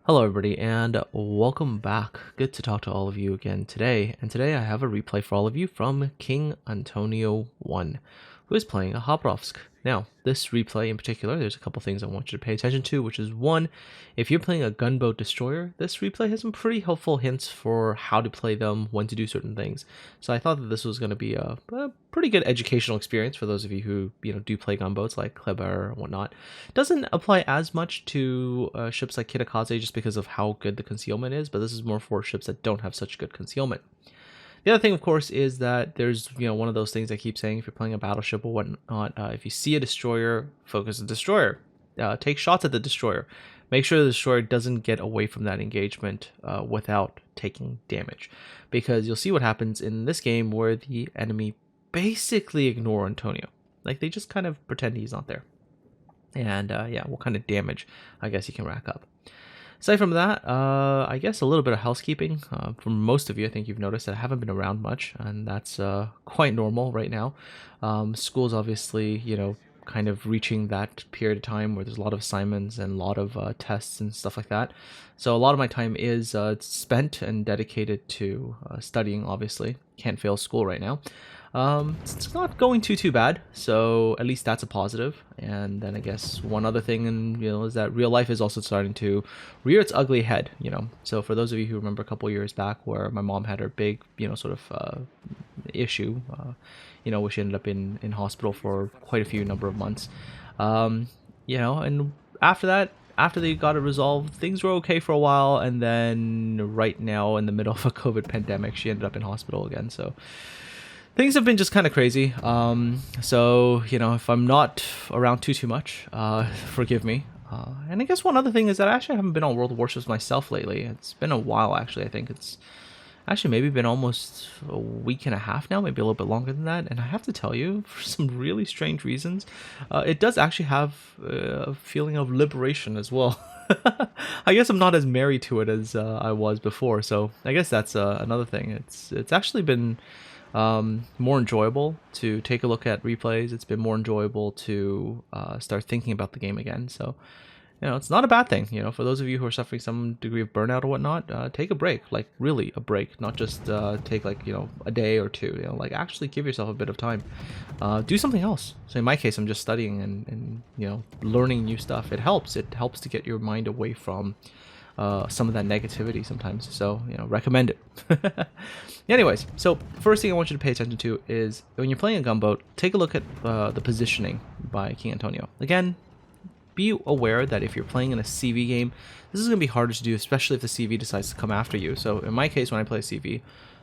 Hello everybody and welcome back. Good to talk to all of you again today. And today I have a replay for all of you from King Antonio 1, who is playing a Khabarovsk. Now, this replay in particular, there's a couple things I want you to pay attention to, which is one, if you're playing a gunboat destroyer, this replay has some pretty helpful hints for how to play them, when to do certain things. So I thought that this was going to be a pretty good educational experience for those of you who do play gunboats like Kleber and whatnot. Doesn't apply as much to ships like Kitakaze just because of how good the concealment is, but this is more for ships that don't have such good concealment. The other thing, of course, is that there's one of those things I keep saying: if you're playing a battleship or whatnot, if you see a destroyer, focus the destroyer. Take shots at the destroyer. Make sure the destroyer doesn't get away from that engagement without taking damage, because you'll see what happens in this game where the enemy basically ignore Antonio. Like, they just kind of pretend he's not there. And yeah, what kind of damage I guess you can rack up. Aside from that, I guess a little bit of housekeeping. For most of you, I think you've noticed that I haven't been around much, and that's quite normal right now. School's obviously, kind of reaching that period of time where there's a lot of assignments and a lot of tests and stuff like that. So a lot of my time is spent and dedicated to studying, obviously. Can't fail school right now. It's not going too bad, so at least that's a positive. And then I guess one other thing, is that real life is also starting to rear its ugly head. So for those of you who remember a couple years back where my mom had her big sort of issue, where she ended up in hospital for quite a few number of months, and after that, after they got it resolved, things were okay for a while, and then right now in the middle of a COVID pandemic, she ended up in hospital again. So things have been just kind of crazy. So, if I'm not around too much, forgive me. And I guess one other thing is that I actually haven't been on World Warships myself lately. It's been a while, actually. I think it's actually maybe been almost a week and a half now, maybe a little bit longer than that. And I have to tell you, for some really strange reasons, it does actually have a feeling of liberation as well. I guess I'm not as married to it as I was before. So I guess that's another thing. It's actually been more enjoyable to take a look at replays. It's been more enjoyable to start thinking about the game again. So, it's not a bad thing. For those of you who are suffering some degree of burnout or whatnot, take a break, like really a break, not just take like, a day or two, like actually give yourself a bit of time. Do something else. So in my case, I'm just studying and learning new stuff. It helps to get your mind away from some of that negativity sometimes. So, recommend it. Anyways, so first thing I want you to pay attention to is when you're playing a gunboat, take a look at the positioning by King Antonio. Again, be aware that if you're playing in a CV game, this is going to be harder to do, especially if the CV decides to come after you. So in my case, when I play CV,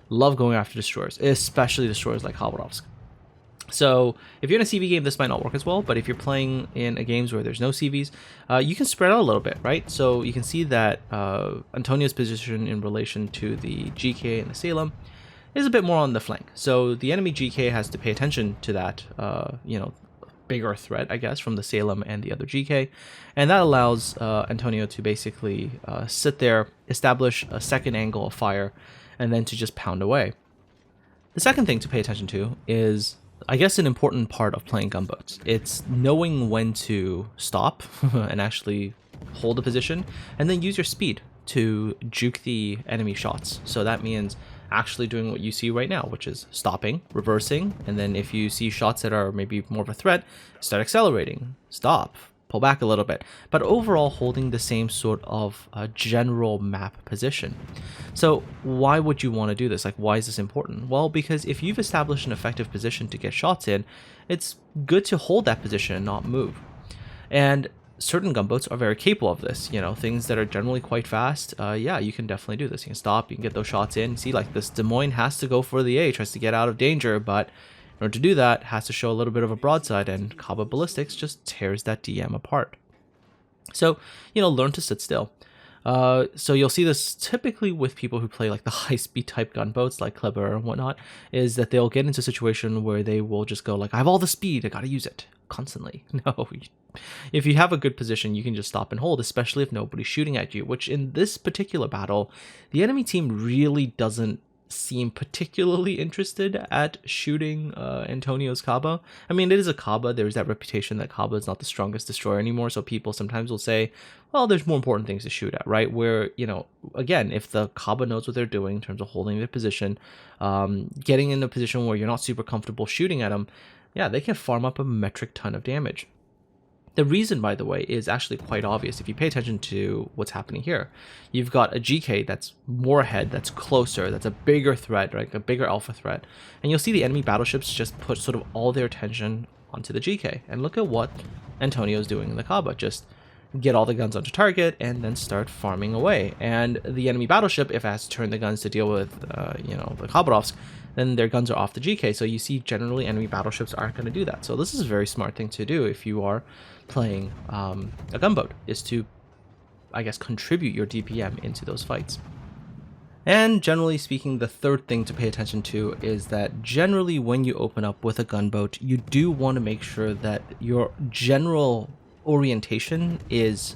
love going after destroyers, especially destroyers like Khabarovsk. So if you're in a CV game, this might not work as well, but if you're playing in a games where there's no CVs, you can spread out a little bit, right? So you can see that Antonio's position in relation to the GK and the Salem is a bit more on the flank. So the enemy GK has to pay attention to that, bigger threat, I guess, from the Salem and the other GK. And that allows Antonio to basically sit there, establish a second angle of fire, and then to just pound away. The second thing to pay attention to is, I guess, an important part of playing gunboats. It's knowing when to stop and actually hold a position, and then use your speed to juke the enemy shots. So that means actually doing what you see right now, which is stopping, reversing, and then if you see shots that are maybe more of a threat, start accelerating, stop, pull back a little bit, but overall holding the same sort of general map position. So why would you want to do this? Like, why is this important? Well, because if you've established an effective position to get shots in, it's good to hold that position and not move. And certain gunboats are very capable of this. Things that are generally quite fast, yeah, you can definitely do this. You can stop, you can get those shots in. See, like this Des Moines has to go for the A, tries to get out of danger, but in order to do that, has to show a little bit of a broadside, and Kaba Ballistics just tears that DM apart. So, learn to sit still. So you'll see this typically with people who play like the high-speed type gunboats like Kleber and whatnot, is that they'll get into a situation where they will just go like, I have all the speed, I gotta use it constantly. No, if you have a good position, you can just stop and hold, especially if nobody's shooting at you, which in this particular battle, the enemy team really doesn't seem particularly interested at shooting Antonio's Kaba. I mean, it is a Kaba. There's that reputation that Kaba is not the strongest destroyer anymore. So people sometimes will say, well, there's more important things to shoot at, right? Where, you know, again, if the Kaba knows what they're doing in terms of holding their position, getting in a position where you're not super comfortable shooting at them, yeah, they can farm up a metric ton of damage. The reason, by the way, is actually quite obvious if you pay attention to what's happening here. You've got a GK that's more ahead, that's closer, that's a bigger threat, right? A bigger alpha threat. And you'll see the enemy battleships just put sort of all their attention onto the GK. And look at what Antonio's doing in the Kaba. Just get all the guns onto target and then start farming away. And the enemy battleship, if it has to turn the guns to deal with, you know, the Khabarovsk, then their guns are off the GK. So you see generally enemy battleships aren't going to do that. So this is a very smart thing to do if you are playing a gunboat, is to, I guess, contribute your DPM into those fights. And generally speaking, the third thing to pay attention to is that generally when you open up with a gunboat, you do want to make sure that your general orientation is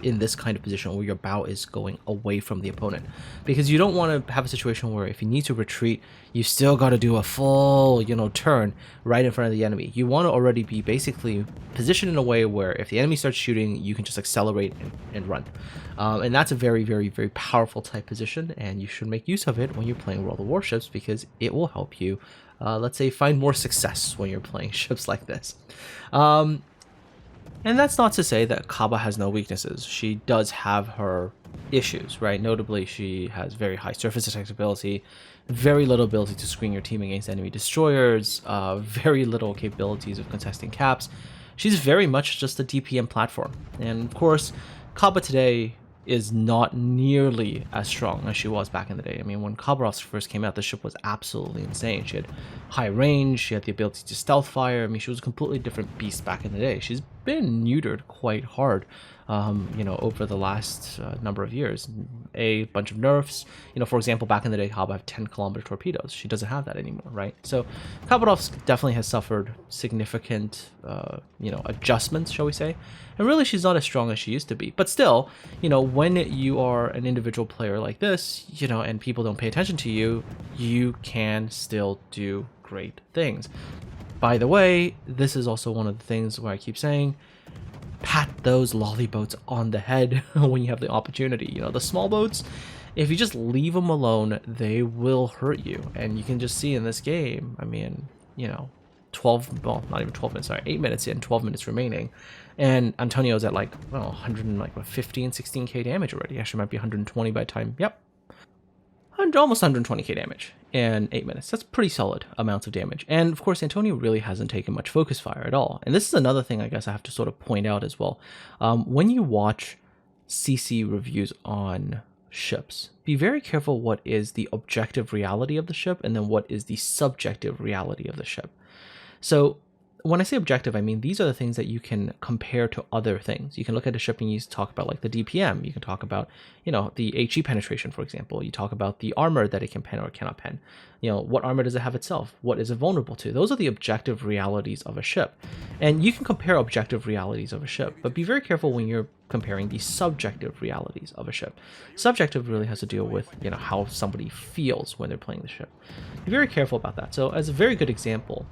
in this kind of position where your bow is going away from the opponent, because you don't want to have a situation where if you need to retreat, you still got to do a full, you know, turn right in front of the enemy. You want to already be basically positioned in a way where if the enemy starts shooting, you can just accelerate and run. And that's a very, very, very powerful type position, and you should make use of it when you're playing World of Warships, because it will help you, let's say, find more success when you're playing ships like this. And that's not to say that Kaba has no weaknesses. She does have her issues, right? Notably, she has very high surface detectability, very little ability to screen your team against enemy destroyers, very little capabilities of contesting caps. She's very much just a DPM platform. And of course, Kaba today is not nearly as strong as she was back in the day. I mean, when Khabarovsk first came out, the ship was absolutely insane. She had high range, she had the ability to stealth fire. I mean, she was a completely different beast back in the day. She's been neutered quite hard, you know, over the last number of years. A bunch of nerfs. You know, for example, back in the day, Kaba had 10-kilometer torpedoes. She doesn't have that anymore, right? So Khabarovsk definitely has suffered significant, you know, adjustments, shall we say. And really, she's not as strong as she used to be. But still, you know, when you are an individual player like this, you know, and people don't pay attention to you, you can still do great things. By the way, this is also one of the things where I keep saying, pat those lollyboats on the head when you have the opportunity. You know, the Smolbotes, if you just leave them alone, they will hurt you. And you can just see in this game, I mean, you know, 12, well, not even 12 minutes, sorry, 8 minutes in, 12 minutes remaining. And Antonio's at like, well, 115, 16k damage already. Actually, might be 120 by the time, yep. Almost 120k damage in 8 minutes. That's pretty solid amounts of damage. And of course, Antonio really hasn't taken much focus fire at all. And this is another thing I guess I have to sort of point out as well. When you watch CC reviews on ships, be very careful what is the objective reality of the ship and then what is the subjective reality of the ship. So when I say objective, I mean these are the things that you can compare to other things. You can look at a ship and you talk about like the DPM. You can talk about, you know, the HE penetration, for example. You talk about the armor that it can pen or cannot pen. You know, what armor does it have itself? What is it vulnerable to? Those are the objective realities of a ship. And you can compare objective realities of a ship, but be very careful when you're comparing the subjective realities of a ship. Subjective really has to deal with, you know, how somebody feels when they're playing the ship. Be very careful about that. So as a very good example,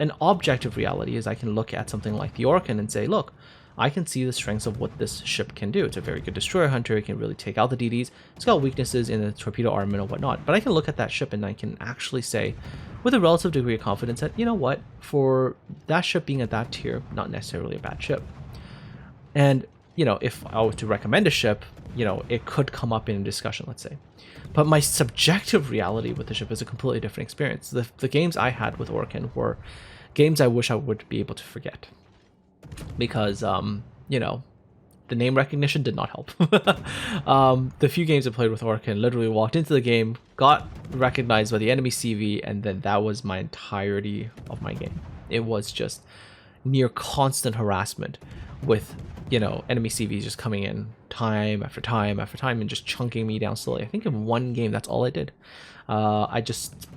an objective reality is I can look at something like the Orkan and say, look, I can see the strengths of what this ship can do. It's a very good destroyer hunter. It can really take out the DDs. It's got weaknesses in the torpedo armament and whatnot. But I can look at that ship and I can actually say, with a relative degree of confidence, that, you know what, for that ship being at that tier, not necessarily a bad ship. And, you know, if I were to recommend a ship, you know, it could come up in a discussion, let's say. But my subjective reality with the ship is a completely different experience. The games I had with Orkan were games I wish I would be able to forget. Because, you know, the name recognition did not help. The few games I played with Orkan, literally walked into the game, got recognized by the enemy CV, and then that was my entirety of my game. It was just near constant harassment with, you know, enemy CVs just coming in time after time after time and just chunking me down slowly. I think in one game, that's all I did. I just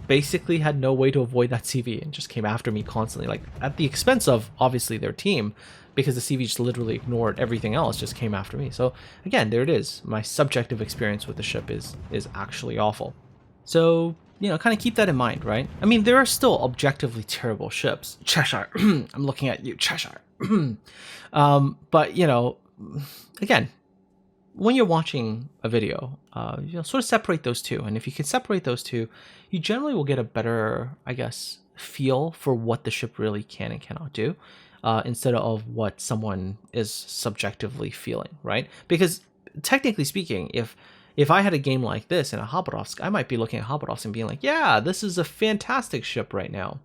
basically had no way to avoid that CV and just came after me constantly, like at the expense of obviously their team, because the CV just literally ignored everything else, just came after me. So again, there it is. My subjective experience with the ship is actually awful. So, kind of keep that in mind, right? I mean, there are still objectively terrible ships. Cheshire, I'm looking at you, Cheshire. But, again, when you're watching a video, sort of separate those two. And if you can separate those two, you generally will get a better, I guess, feel for what the ship really can and cannot do, instead of what someone is subjectively feeling, right? Because technically speaking, if I had a game like this in a Khabarovsk, I might be looking at Khabarovsk and being like, yeah, this is a fantastic ship right now.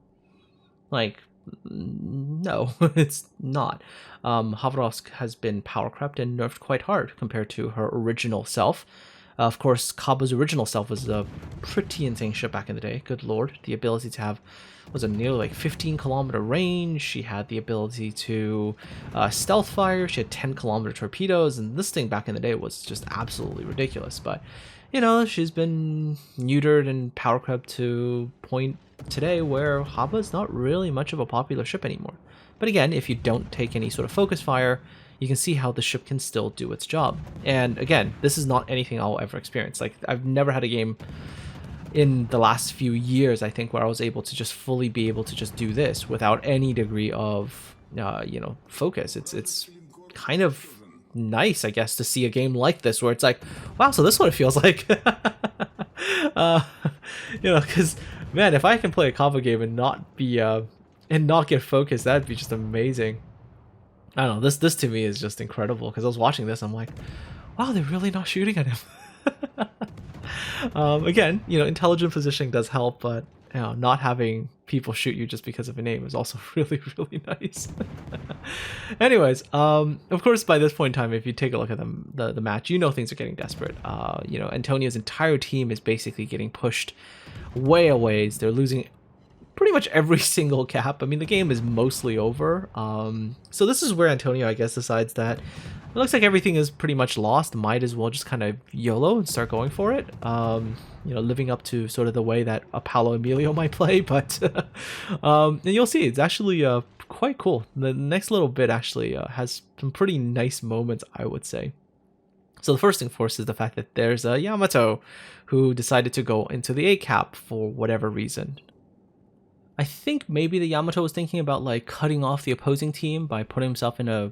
Like, no, it's not. Khabarovsk has been power crept and nerfed quite hard compared to her original self. Of course, Kaba's original self was a pretty insane ship back in the day. Good lord, the ability to have was a nearly like 15-kilometer range. She had the ability to stealth fire. She had 10-kilometer torpedoes, and this thing back in the day was just absolutely ridiculous. But she's been neutered and power crept to point today where Haba is not really much of a popular ship anymore. But again, if you don't take any sort of focus fire, you can see how the ship can still do its job. And again, this is not anything I'll ever experience. Like, I've never had a game in the last few years, I think, where I was able to just fully be able to just do this without any degree of, focus. It's kind of nice, I guess, to see a game like this where it's like, wow, so this is what it feels like. Because man, if I can play a combo game and not be and not get focused, that'd be just amazing. I don't know, this to me is just incredible, because I was watching this, I'm like, wow, they're really not shooting at him. Again, intelligent positioning does help, but not having people shoot you just because of a name is also really, really nice. Anyways, of course, by this point in time, if you take a look at the match, things are getting desperate. Antonio's entire team is basically getting pushed way away. They're losing pretty much every single cap. I mean, the game is mostly over. So this is where Antonio, I guess, decides that it looks like everything is pretty much lost. Might as well just kind of YOLO and start going for it. Living up to sort of the way that a Paolo Emilio might play. But and you'll see, it's actually quite cool. The next little bit actually has some pretty nice moments, I would say. So the first thing, of course, is the fact that there's a Yamato who decided to go into the A cap for whatever reason. I think maybe the Yamato was thinking about like cutting off the opposing team by putting himself in a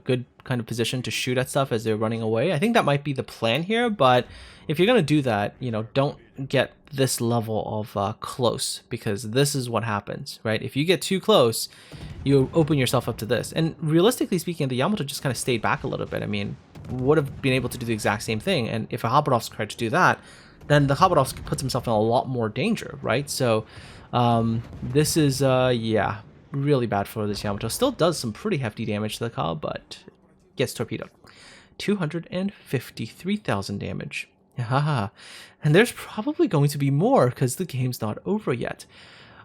good kind of position to shoot at stuff as they're running away. I think that might be the plan here, but if you're gonna do that, don't get this level of close, because this is what happens, right? If you get too close, you open yourself up to this. And realistically speaking, the Yamato just kind of stayed back a little bit. I mean, would have been able to do the exact same thing, and if a Khabarovsk tried to do that, then the Khabarovsk puts himself in a lot more danger, right? So this is really bad for this Yamato. Still does some pretty hefty damage to the Khab, but gets torpedoed. 253,000 damage. Haha. And there's probably going to be more because the game's not over yet.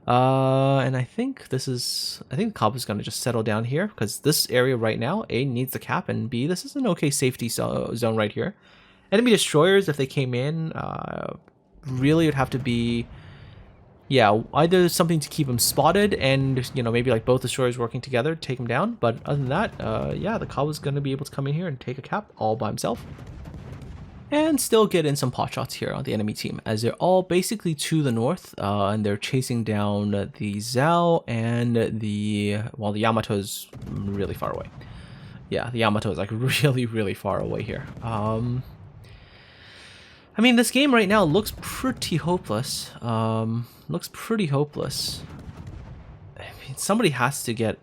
And I think the Khab is going to just settle down here, because this area right now, A, needs the cap, and B, this is an okay safety zone right here. Enemy destroyers, if they came in, really would have to be, either something to keep them spotted and, maybe like both destroyers working together to take him down. But other than that, the Khab is going to be able to come in here and take a cap all by himself. And still get in some pot shots here on the enemy team, as they're all basically to the north, and they're chasing down the Zhao and the Yamato's really far away. Yeah, the Yamato is like really, really far away here. I mean, this game right now looks pretty hopeless. Looks pretty hopeless. I mean, somebody has to get,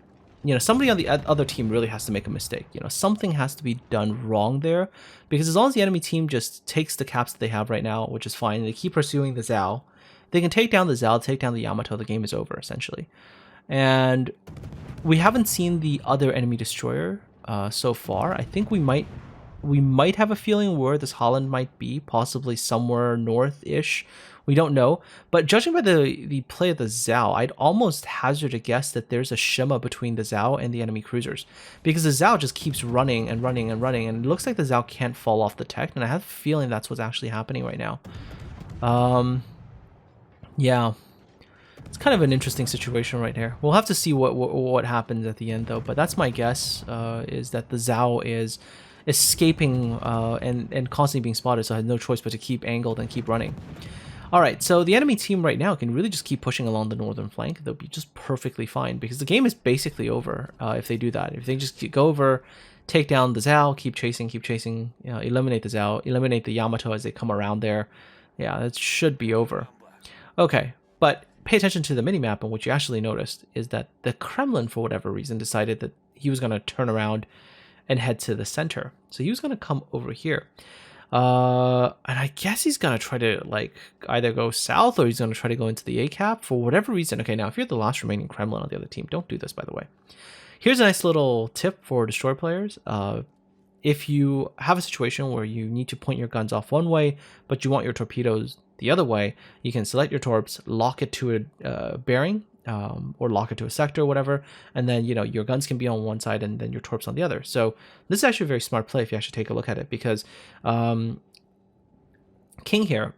somebody on the other team really has to make a mistake. Something has to be done wrong there, because as long as the enemy team just takes the caps that they have right now, which is fine, they keep pursuing the Zhao, they can take down the Zhao, take down the Yamato, the game is over, essentially. And we haven't seen the other enemy destroyer so far. I think we might have a feeling where this Holland might be, possibly somewhere north-ish. We don't know, but judging by the play of the Zhao, I'd almost hazard a guess that there's a shimma between the Zhao and the enemy cruisers, because the Zhao just keeps running and running and running, and it looks like the Zhao can't fall off the tech, and I have a feeling that's what's actually happening right now. Yeah, it's kind of an interesting situation right here. We'll have to see what happens at the end, though, but that's my guess, is that the Zhao is escaping and constantly being spotted, so I had no choice but to keep angled and keep running. All right, so the enemy team right now can really just keep pushing along the northern flank. They'll be just perfectly fine because the game is basically over if they do that. If they just go over, take down the Zhao, keep chasing, eliminate the Zhao, eliminate the Yamato as they come around there. Yeah, it should be over. Okay, but pay attention to the minimap, and what you actually noticed is that the Kremlin, for whatever reason, decided that he was going to turn around and head to the center. So he was going to come over here. And I guess he's going to try to, like, either go south or he's going to try to go into the A cap for whatever reason. Okay, now, if you're the last remaining Kremlin on the other team, don't do this, by the way. Here's a nice little tip for destroyer players. If you have a situation where you need to point your guns off one way, but you want your torpedoes the other way, you can select your torps, lock it to a bearing, or lock it to a sector or whatever, and then, you know, your guns can be on one side and then your torps on the other. So this is actually a very smart play if you actually take a look at it, because King here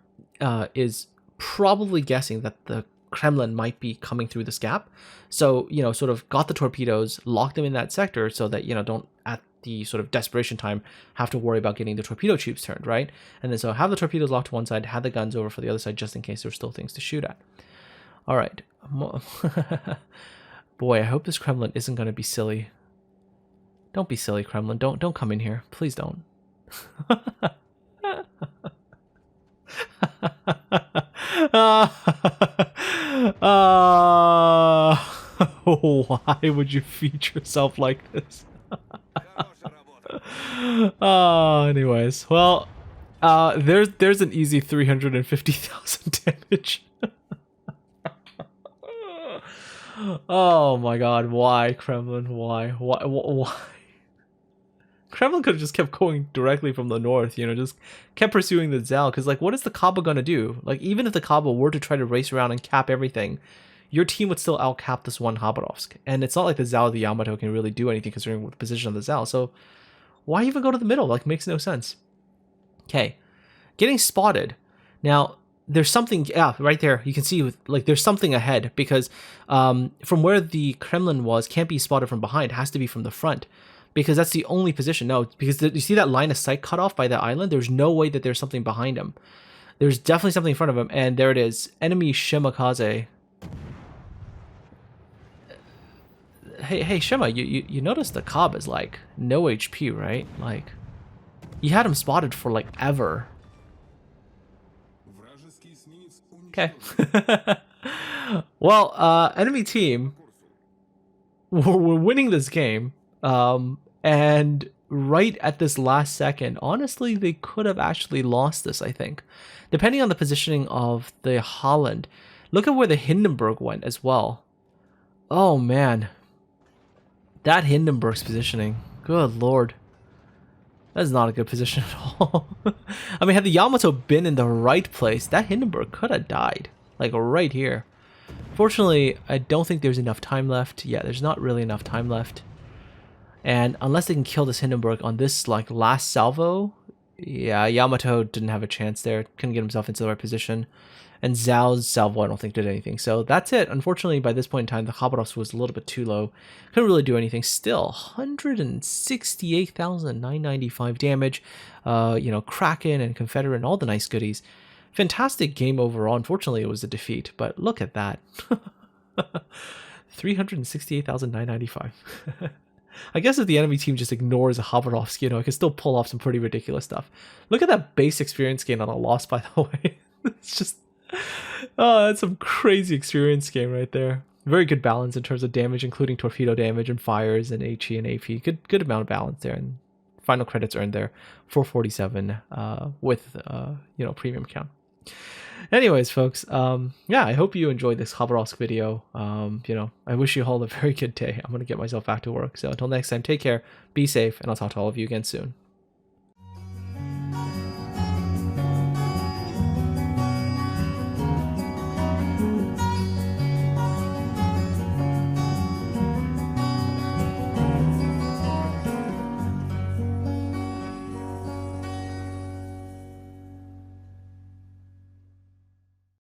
is probably guessing that the Kremlin might be coming through this gap. So, you know, sort of got the torpedoes, locked them in that sector so that, you know, don't at the sort of desperation time have to worry about getting the torpedo tubes turned, right? And then so have the torpedoes locked to one side, have the guns over for the other side just in case there's still things to shoot at. All right. Boy, I hope this Kremlin isn't going to be silly. Don't be silly, Kremlin. Don't come in here. Please don't. Why would you feed yourself like this? Anyways, well, there's an easy 350,000 damage. Oh my god, why, Kremlin? Why? Kremlin could have just kept going directly from the north, you know, just kept pursuing the Zhao, because, like, what is the Kaba gonna do? Like, even if the Kaba were to try to race around and cap everything, your team would still out-cap this one Khabarovsk. And it's not like the Zhao or the Yamato can really do anything considering the position of the Zhao, so why even go to the middle? Like, makes no sense. Okay, getting spotted. Now, there's something, yeah, right there. You can see, like, there's something ahead, because from where the Kremlin was, can't be spotted from behind. It has to be from the front, because that's the only position. No, because you see that line of sight cut off by that island? There's no way that there's something behind him. There's definitely something in front of him, and there it is. Enemy Shimakaze. Hey, Shima, you notice the Cobb is, like, no HP, right? Like, you had him spotted for, like, ever. Okay. Well, enemy team, we're winning this game, and right at this last second, honestly, they could have actually lost this, I think. Depending on the positioning of the Holland. Look at where the Hindenburg went as well. Oh, man. That Hindenburg's positioning. Good lord. That is not a good position at all. I mean, had the Yamato been in the right place, that Hindenburg could have died. Like, right here. Fortunately, I don't think there's enough time left. Yeah, there's not really enough time left. And unless they can kill this Hindenburg on this, like, last salvo, yeah, Yamato didn't have a chance there. Couldn't get himself into the right position. And Zhao's salvo, I don't think, did anything. So that's it. Unfortunately, by this point in time, the Khabarovsk was a little bit too low. Couldn't really do anything. Still, 168,995 damage. You know, Kraken and Confederate and all the nice goodies. Fantastic game overall. Unfortunately, it was a defeat. But look at that. 368,995. I guess if the enemy team just ignores a Khabarovsk, you know, it can still pull off some pretty ridiculous stuff. Look at that base experience gain on a loss, by the way. It's just... oh, that's some crazy experience gain right there. Very good balance in terms of damage, including torpedo damage and fires and HE and AP. Good amount of balance there, and final credits earned there, 447 with you know, premium count. Anyways, folks, yeah, I hope you enjoyed this Khabarovsk video. You know, I wish you all a very good day. I'm gonna get myself back to work. So until next time, take care, be safe, and I'll talk to all of you again soon.